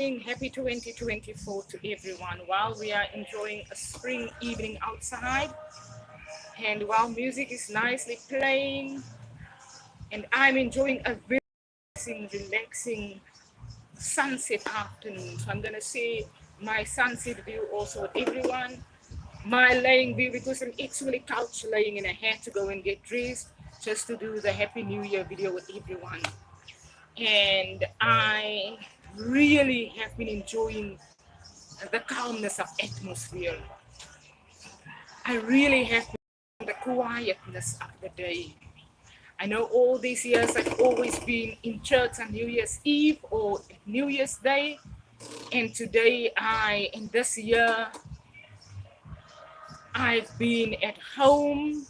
Happy 2024 to everyone. While we are enjoying a spring evening outside, and while music is nicely playing, and I'm enjoying a very relaxing sunset afternoon. So I'm gonna say my sunset view also with everyone. My laying view because I'm actually couch laying and I had to go and get dressed just to do the Happy New Year video with everyone. And I really have been enjoying the calmness of atmosphere. I really have been the quietness of the day. I know all these years I've always been in church on New Year's Eve or New Year's Day, and today in this year, I've been at home.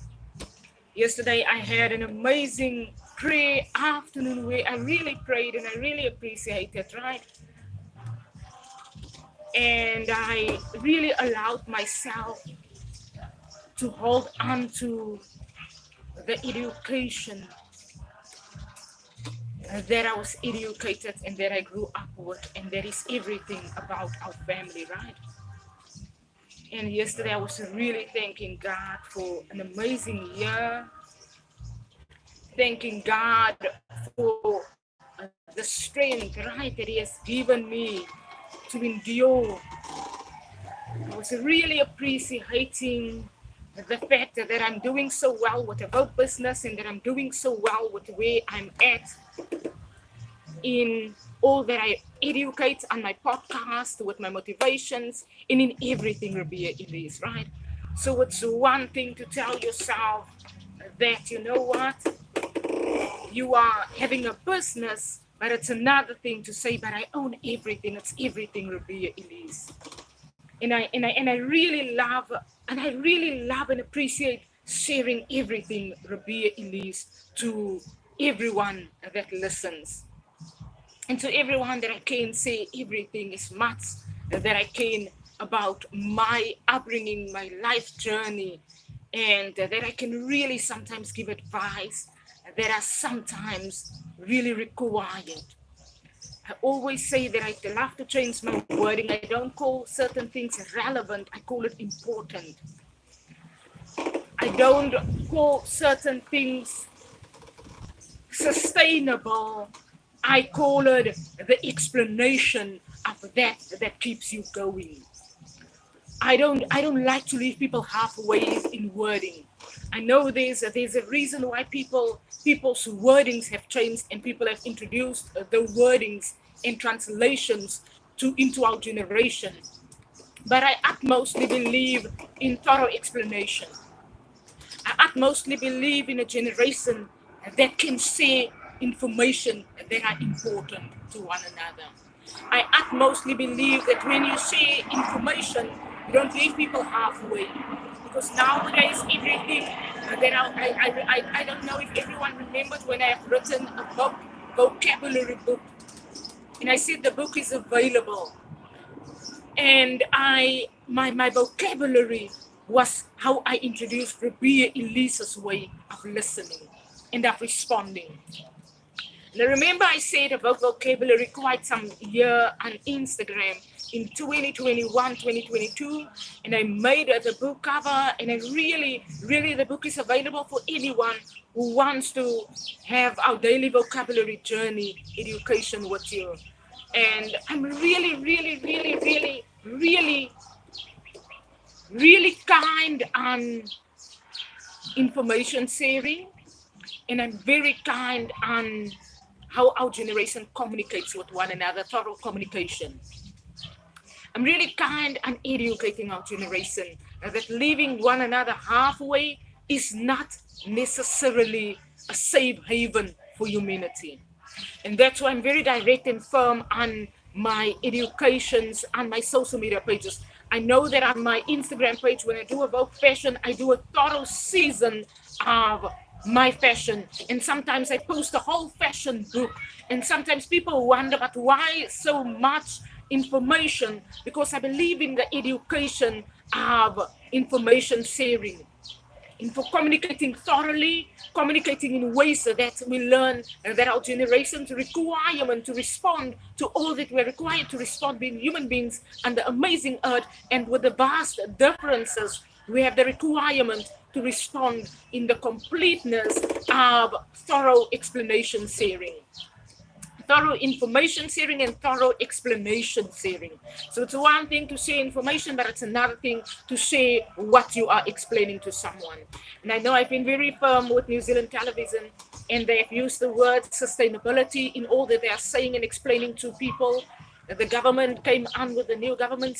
Yesterday I had an amazing prayer afternoon where I really prayed and I really appreciated, right? And I really allowed myself to hold on to the education that I was educated and that I grew up with, and that is everything about our family, right? And yesterday I was really thanking God for an amazing year, thanking God for the strength, right, that He has given me to endure. I was really appreciating the fact that I'm doing so well with the boat business and that I'm doing so well with where I'm at in all that I educate on my podcast, with my motivations, and in everything, Ribea, Elise, right? So it's one thing to tell yourself that, you know what, you are having a business, but it's another thing to say, but I own everything. It's everything, Ribea, Elise. And I really love and appreciate sharing everything, Ribea, Elise, to everyone that listens. And to everyone that I can say everything is much that I can about my upbringing, my life journey, and that I can really sometimes give advice that are sometimes really required. I always say that I love to change my wording. I don't call certain things relevant, I call it important. I don't call certain things sustainable, I call it the explanation of that keeps you going. I don't like to leave people halfway in wording. I know there's a reason why people's wordings have changed and people have introduced the wordings and translations into our generation. But I utmostly believe in thorough explanation. I utmostly believe in a generation that can say information that are important to one another. I utmostly believe that when you say information, you don't leave people halfway. Because nowadays, everything I don't know if everyone remembers when I have written a book, vocabulary book, and I said the book is available. And my vocabulary was how I introduced Ribea Elise's way of listening and of responding. Now remember I said about vocabulary quite some year on Instagram in 2021, 2022, and I made the book cover, and I really, the book is available for anyone who wants to have our daily vocabulary journey education with you. And I'm really kind on information sharing, and I'm very kind on how our generation communicates with one another, thorough communication. I'm really kind on educating our generation that leaving one another halfway is not necessarily a safe haven for humanity. And that's why I'm very direct and firm on my educations, on my social media pages. I know that on my Instagram page, when I do about fashion, I do a thorough season of my fashion. And sometimes I post a whole fashion book. And sometimes people wonder, but why so much information? Because I believe in the education of information sharing. for communicating thoroughly, communicating in ways that we learn that our generation's requirement to respond to all that we're required to respond, being human beings on the amazing earth, and with the vast differences, we have the requirement to respond in the completeness of thorough explanation sharing. Thorough information sharing and thorough explanation sharing. So it's one thing to share information, but it's another thing to share what you are explaining to someone. And I know I've been very firm with New Zealand television, and they've used the word sustainability in all that they are saying and explaining to people. The government came on with the new government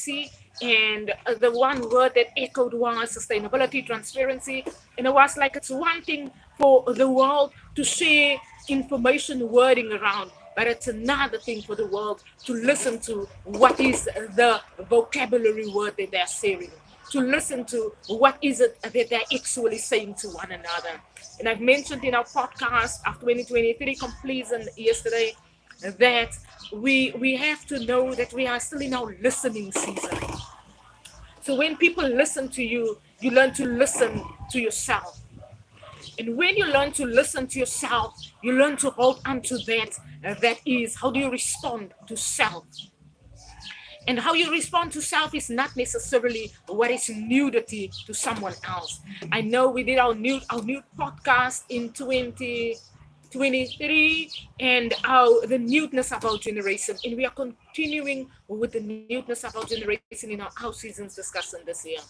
and the one word that echoed was sustainability, transparency. And it was like it's one thing for the world to share information wording around, but it's another thing for the world to listen to what is the vocabulary word that they're sharing, to listen to what is it that they're actually saying to one another. And I've mentioned in our podcast of 2023 completion yesterday that we have to know that we are still in our listening season. So when people listen to you, you learn to listen to yourself. And when you learn to listen to yourself, you learn to hold on to that. That is, how do you respond to self? And how you respond to self is not necessarily what is nudity to someone else. I know we did our new podcast in 2023 and the nudeness of our generation. And we are continuing with the nudeness of our generation in our seasons discussion this year.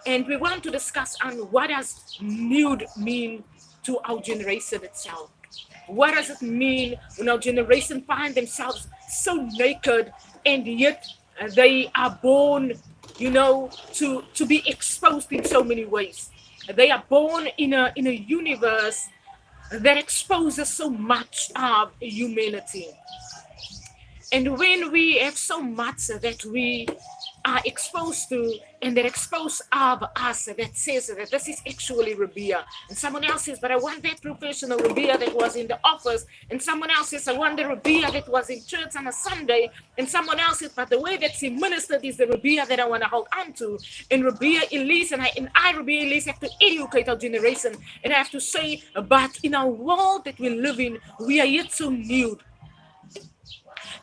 And we want to discuss on what does nude mean to our generation itself. What does it mean when our generation find themselves so naked and yet they are born, to be exposed in so many ways. They are born in a universe that exposes so much of humanity. And when we have so much that we are exposed to, and that expose of us that says that this is actually Ribea, and someone else says, but I want that professional Ribea that was in the office, and someone else says, I want the Ribea that was in church on a Sunday, and someone else says, but the way that she ministered is the Ribea that I want to hold on to. And Ribea, Elise, and I, Ribea, Elise, have to educate our generation, and I have to say, but in our world that we live in, we are yet so nude.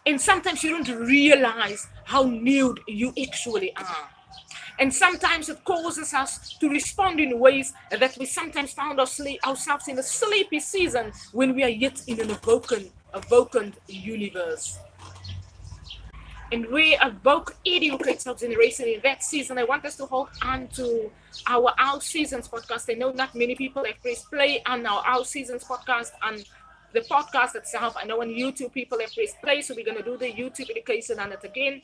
And sometimes you don't realize how nude you actually are. And sometimes it causes us to respond in ways that we sometimes found ourselves in a sleepy season when we are yet in an awakened universe. And we AWOKH educates our generation in that season. I want us to hold on to our Seasons podcast. I know not many people have pressed play on our Seasons podcast, on the podcast itself. I know on YouTube people have pressed play, so we're going to do the YouTube education on it again.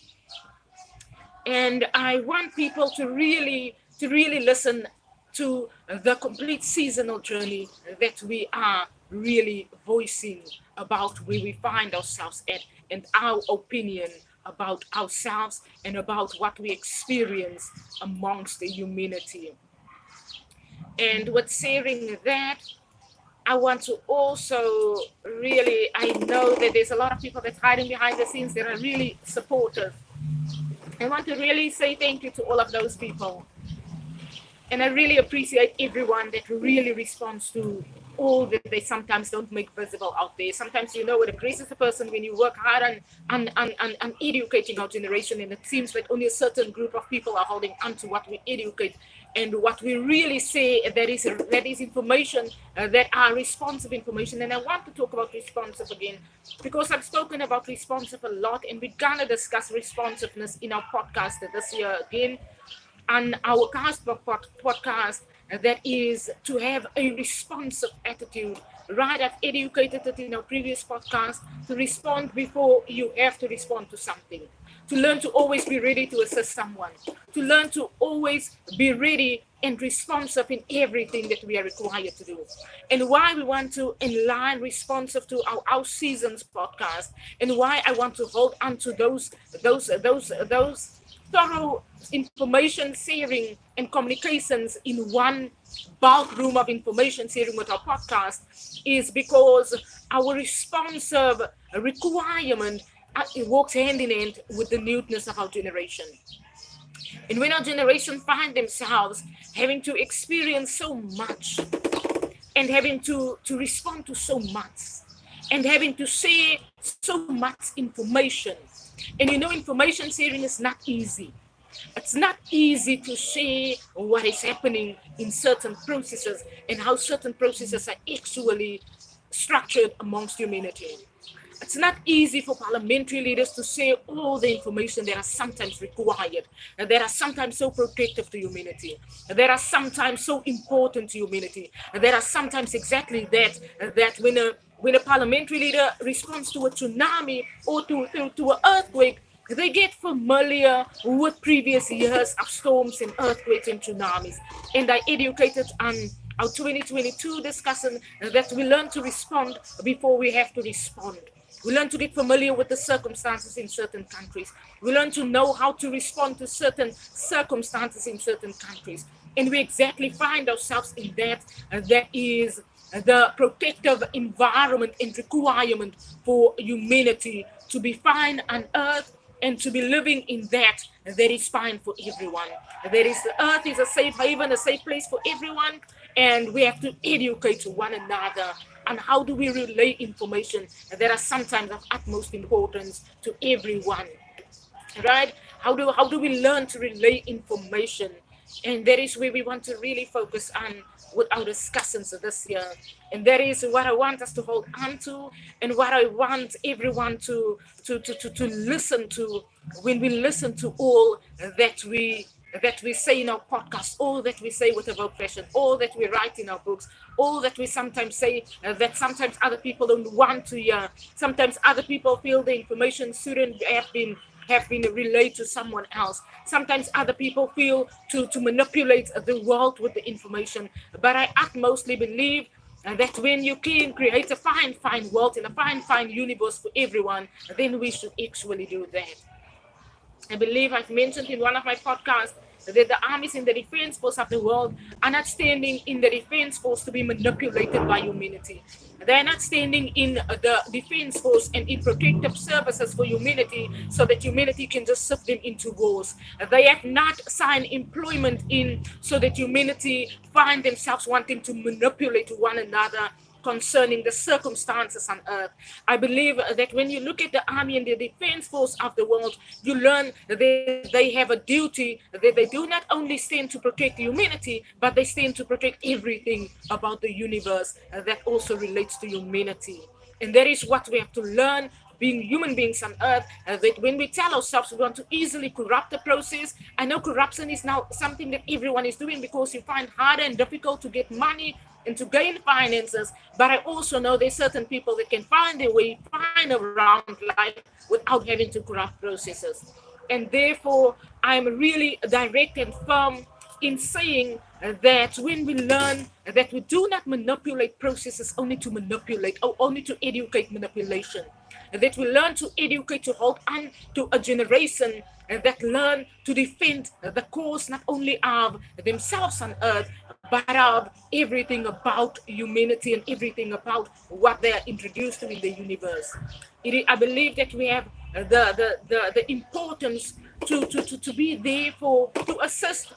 And I want people to really listen to the complete seasonal journey that we are really voicing about where we find ourselves at, and our opinion about ourselves and about what we experience amongst the humanity. And with sharing that, I want to also I know that there's a lot of people that's hiding behind the scenes that are really supportive. I want to really say thank you to all of those people. And I really appreciate everyone that really responds to all that they sometimes don't make visible out there. Sometimes, it increases the person when you work hard on educating our generation, and it seems like only a certain group of people are holding on to what we educate. And what we really say, that is information that are responsive information. And I want to talk about responsive again, because I've spoken about responsive a lot, and we're going to discuss responsiveness in our podcast this year again. On our podcast, that is to have a responsive attitude. Right, I've educated it in our previous podcast, to respond before you have to respond to something. To learn to always be ready to assist someone. To learn to always be ready and responsive in everything that we are required to do. And why we want to align responsive to our Seasons podcast, and why I want to hold on to those thorough information sharing and communications in one bulk room of information sharing with our podcast, is because our responsive requirement, it walks hand in hand with the nudeness of our generation. And when our generation find themselves having to experience so much and having to respond to so much and having to share so much information. And information sharing is not easy. It's not easy to share what is happening in certain processes and how certain processes are actually structured amongst humanity. It's not easy for parliamentary leaders to say all the information that are sometimes required, and that are sometimes so protective to humanity, that are sometimes so important to humanity, and that are sometimes exactly that when a parliamentary leader responds to a tsunami or to an earthquake, they get familiar with previous years of storms and earthquakes and tsunamis, and are educated on our 2022 discussion that we learn to respond before we have to respond. We learn to get familiar with the circumstances in certain countries. We learn to know how to respond to certain circumstances in certain countries. And we exactly find ourselves in that. That is the protective environment and requirement for humanity to be fine on earth and to be living in that is fine for everyone. There is the earth is a safe haven, a safe place for everyone, and we have to educate one another on how do we relay information that are sometimes of utmost importance to everyone, right? How do we learn to relay information? And that is where we want to really focus on with our discussions this year. And that is what I want us to hold on to, and what I want everyone to listen to when we listen to all that we say in our podcast, all that we say with our passion, all that we write in our books, all that we sometimes say that sometimes other people don't want to hear. Sometimes other people feel the information shouldn't have been relayed to someone else. Sometimes other people feel to manipulate the world with the information. But I utmostly believe that when you can create a fine world and a fine universe for everyone, then we should actually do that. I believe I've mentioned in one of my podcasts that the armies in the defense force of the world are not standing in the defense force to be manipulated by humanity. They're not standing in the defense force and in protective services for humanity so that humanity can just sweep them into wars. They have not signed employment in so that humanity find themselves wanting to manipulate one another concerning the circumstances on earth. I believe that when you look at the army and the defense force of the world, you learn that they have a duty, that they do not only stand to protect humanity, but they stand to protect everything about the universe that also relates to humanity. And that is what we have to learn being human beings on earth, that when we tell ourselves we want to easily corrupt the process. I know corruption is now something that everyone is doing because you find harder and difficult to get money and to gain finances. But I also know there's certain people that can find their way, find around life without having to corrupt processes. And therefore, I'm really direct and firm in saying that when we learn that we do not manipulate processes only to manipulate or only to educate manipulation, that we learn to educate, to hold on to a generation that learn to defend the cause not only of themselves on earth, but of everything about humanity and everything about what they are introduced to in the universe. I believe that we have the importance to be there to assist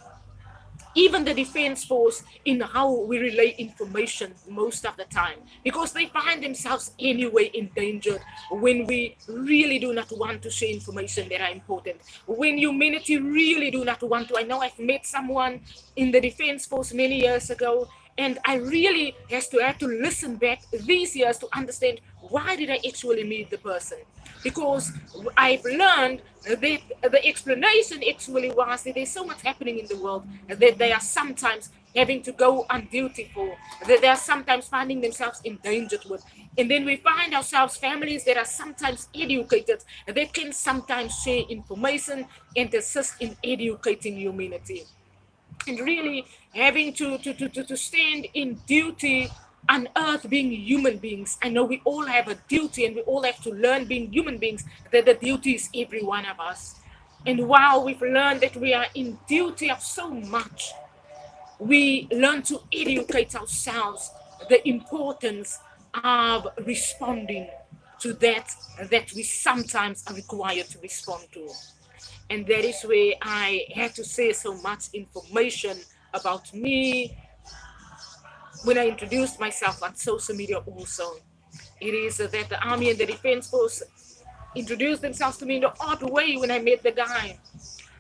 even the defense force in how we relay information most of the time, because they find themselves anyway endangered when we really do not want to share information that are important, when humanity really do not want to. I know I've met someone in the defense force many years ago, and I really had to listen back these years to understand why did I actually meet the person, because I've learned that the explanation actually was that there's so much happening in the world that they are sometimes having to go on duty for, that they are sometimes finding themselves endangered with. And then we find ourselves families that are sometimes educated, they can sometimes share information and assist in educating humanity. And really having to stand in duty on earth being human beings. I know we all have a duty and we all have to learn being human beings, that the duty is every one of us. And while we've learned that we are in duty of so much, we learn to educate ourselves the importance of responding to that we sometimes are required to respond to. And that is where I had to say so much information about me when I introduced myself on social media also. It is that the Army and the Defense Force introduced themselves to me in the odd way when I met the guy.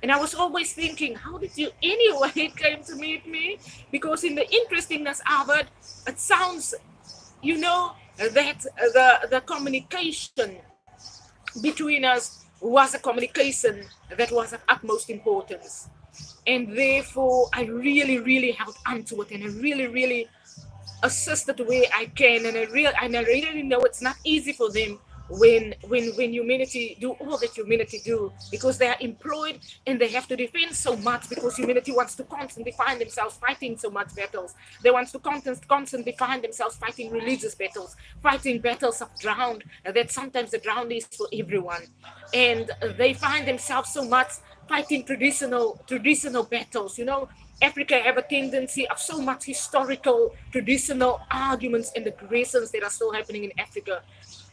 And I was always thinking, how did you anyway came to meet me? Because in the interestingness of it, it sounds, that the communication between us was a communication that was of utmost importance. And therefore, I really, really held onto it, and I really, really assisted where I can, and I really know it's not easy for them when humanity do all that humanity do, because they are employed and they have to defend so much, because humanity wants to constantly find themselves fighting so much battles. They want to constantly find themselves fighting religious battles, fighting battles of ground, that sometimes the ground is for everyone, and they find themselves so much fighting traditional battles. Africa have a tendency of so much historical, traditional arguments and aggressions that are still happening in Africa.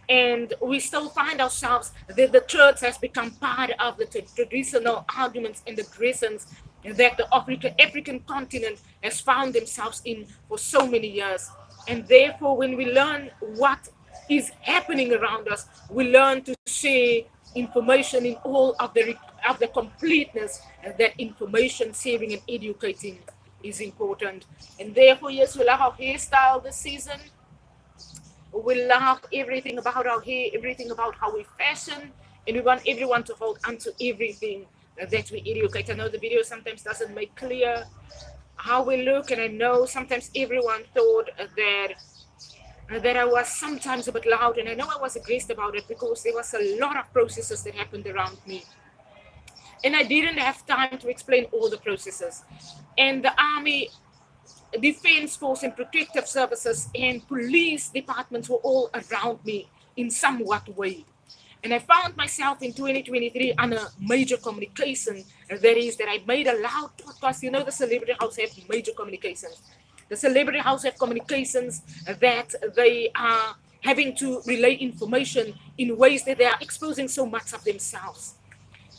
And we still find ourselves that the church has become part of the traditional arguments and aggressions that the African continent has found themselves in for so many years. And therefore, when we learn what is happening around us, we learn to share information in all of the completeness, and that information sharing and educating is important. And therefore, yes, we love our hairstyle this season. We love everything about our hair, everything about how we fashion, and we want everyone to hold on to everything that we educate. I know the video sometimes doesn't make clear how we look, and I know sometimes everyone thought that I was sometimes a bit loud, and I know I was aggressive about it because there was a lot of processes that happened around me. And I didn't have time to explain all the processes. And the Army, Defense Force, and Protective Services and police departments were all around me in somewhat way. And I found myself in 2023 on a major communication. And that is that I made a loud podcast. The Celebrity House have major communications. The Celebrity House have communications that they are having to relay information in ways that they are exposing so much of themselves.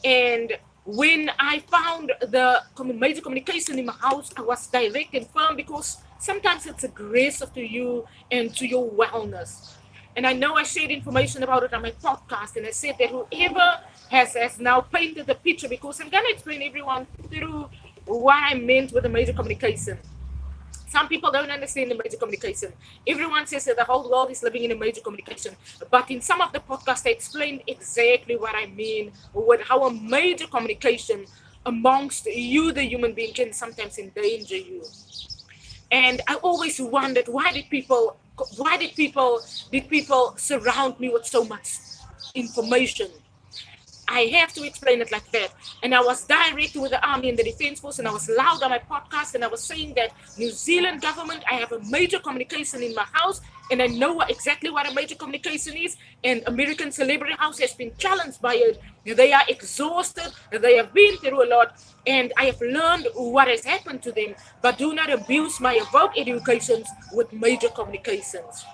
And when I found the major communication in my house, I was direct and firm, because sometimes it's aggressive to you and to your wellness. And I know I shared information about it on my podcast, and I said that whoever has now painted the picture, because I'm going to explain everyone through what I meant with the major communication. Some people don't understand the major communication. Everyone says that the whole world is living in a major communication. But in some of the podcasts, I explained exactly what I mean with how a major communication amongst you, the human being, can sometimes endanger you. And I always wondered, why did people surround me with so much information? I have to explain it like that. And I was direct with the Army and the Defense Force, and I was loud on my podcast, and I was saying that New Zealand government, I have a major communication in my house, and I know exactly what a major communication is. And American Celebrity House has been challenged by it. They are exhausted, they have been through a lot, and I have learned what has happened to them. But do not abuse my AWOKH educations with major communications.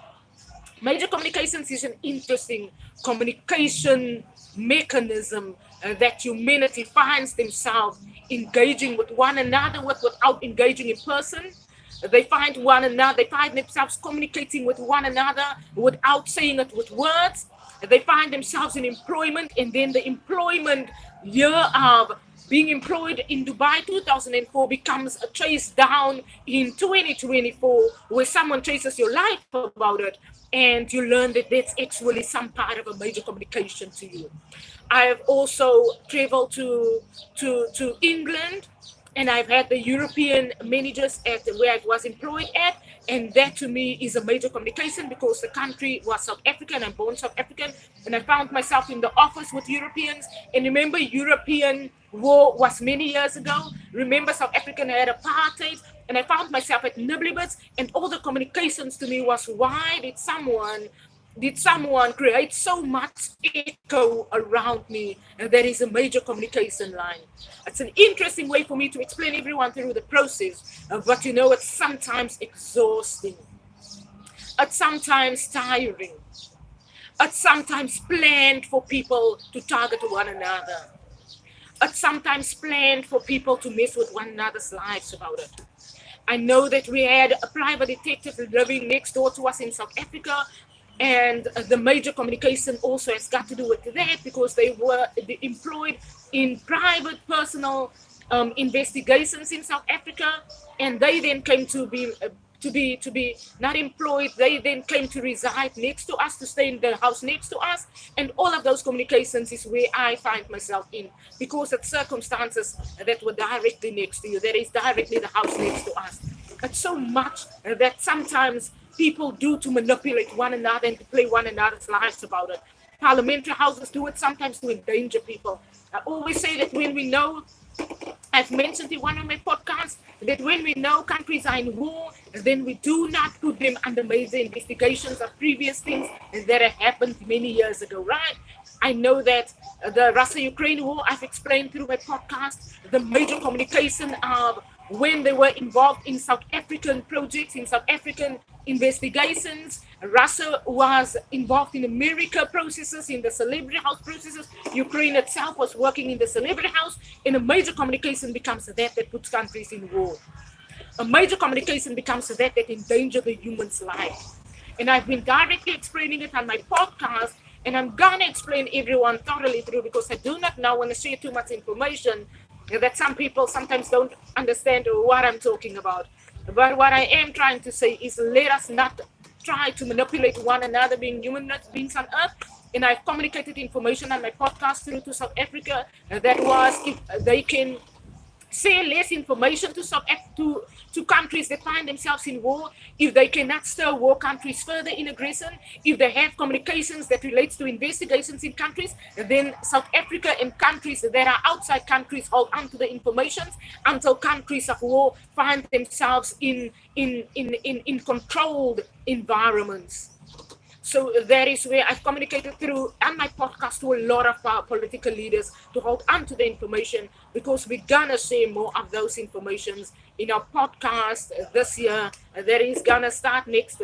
Major communications is an interesting communication mechanism that humanity finds themselves engaging with one another without engaging in person. They find themselves communicating with one another without saying it with words. They find themselves in employment, and then the employment year of being employed in Dubai 2004 becomes a chase down in 2024, where someone chases your life about it, and you learn that that's actually some part of a major communication to you. I have also traveled to England, and I've had the European managers at where I was employed at, and that to me is a major communication, because the country was South African. I'm born South African, and I found myself in the office with Europeans. And remember, European war was many years ago. Remember, South Africa had apartheid, and I found myself at Nibblebits, and all the communications to me was, why did someone create so much echo around me? And there is a major communication line. It's an interesting way for me to explain everyone through the process, but it's sometimes exhausting. It's sometimes tiring. It's sometimes planned for people to target one another. it's sometimes planned for people to mess with one another's lives about it. I know that we had a private detective living next door to us in South Africa, and the major communication also has got to do with that because they were employed in private personal investigations in South Africa, and they then came to be not employed. They then came to reside next to us, to stay in the house next to us, and all of those communications is where I find myself in, because it's circumstances that were directly next to you. That is directly the house next to us. It's so much that sometimes people do to manipulate one another and to play one another's lives about it. Parliamentary houses do it sometimes to endanger people. I always say that when we know, I've mentioned in one of my podcasts, that when we know countries are in war, then we do not put them under major investigations of previous things that have happened many years ago, right? I know that the Russia-Ukraine war, I've explained through my podcast, the major communication of when they were involved in South African projects, in South African investigations. Russia was involved in America processes, in the celebrity house processes. Ukraine itself was working in the celebrity house. And a major communication becomes that puts countries in war. A major communication becomes that endanger the human's life. And I've been directly explaining it on my podcast, and I'm gonna explain everyone thoroughly through, because I do not now want to share too much information that some people sometimes don't understand what I'm talking about. But what I am trying to say is, let us not try to manipulate one another, being human beings on earth. And I've communicated information on my podcast through to South Africa that was, if they can say less information to countries that find themselves in war, if they cannot stir war countries further in aggression, if they have communications that relates to investigations in countries, then South Africa and countries that are outside countries hold on to the information until countries of war find themselves in controlled environments. So that is where I've communicated through on my podcast to a lot of our political leaders to hold on to the information, because we're gonna share more of those informations in our podcast this year. That is gonna start next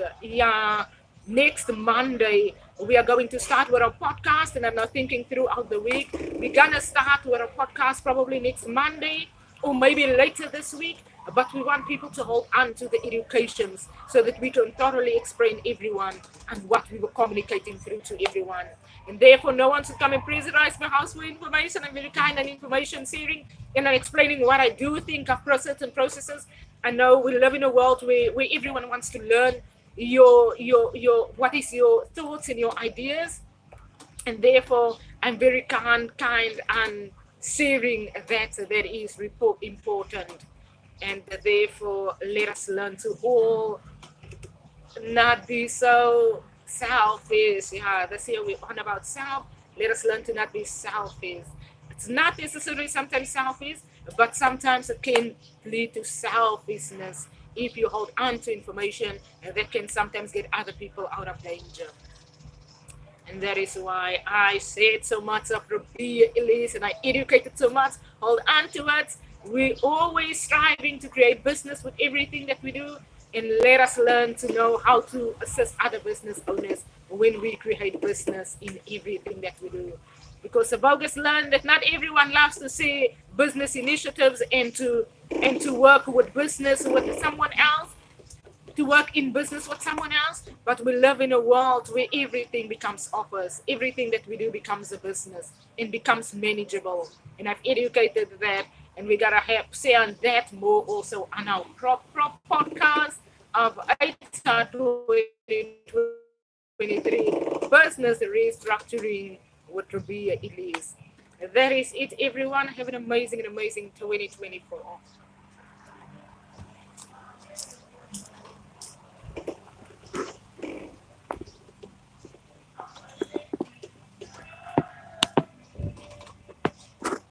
Monday. We are going to start with our podcast, and I'm now thinking throughout the week. We're gonna start with our podcast probably next Monday or maybe later this week. But we want people to hold on to the educations so that we can thoroughly explain everyone and what we were communicating through to everyone. And therefore, no one should come and pressurize my house for information. I'm very kind on information sharing, and I'm explaining what I do think of certain processes. I know we live in a world where everyone wants to learn your what is your thoughts and your ideas. And therefore, I'm very kind on sharing that is important. And therefore, let us learn to all not be so selfish. Yeah, this year we're on about self. Let us learn to not be selfish. It's not necessarily sometimes selfish, but sometimes it can lead to selfishness if you hold on to information, and that can sometimes get other people out of danger. And that is why I said so much of Ribea, Elise, and I educated so much. Hold on to it. We're always striving to create business with everything that we do, and let us learn to know how to assist other business owners when we create business in everything that we do. Because AWOKH has learned that not everyone loves to see business initiatives and to work with business with someone else, to work in business with someone else, but we live in a world where everything becomes offers, everything that we do becomes a business and becomes manageable. And I've educated that, and we gotta have say on that more also on our podcast of 2023 business restructuring with Ribea, Elise. That is it, everyone. Have an amazing 2024.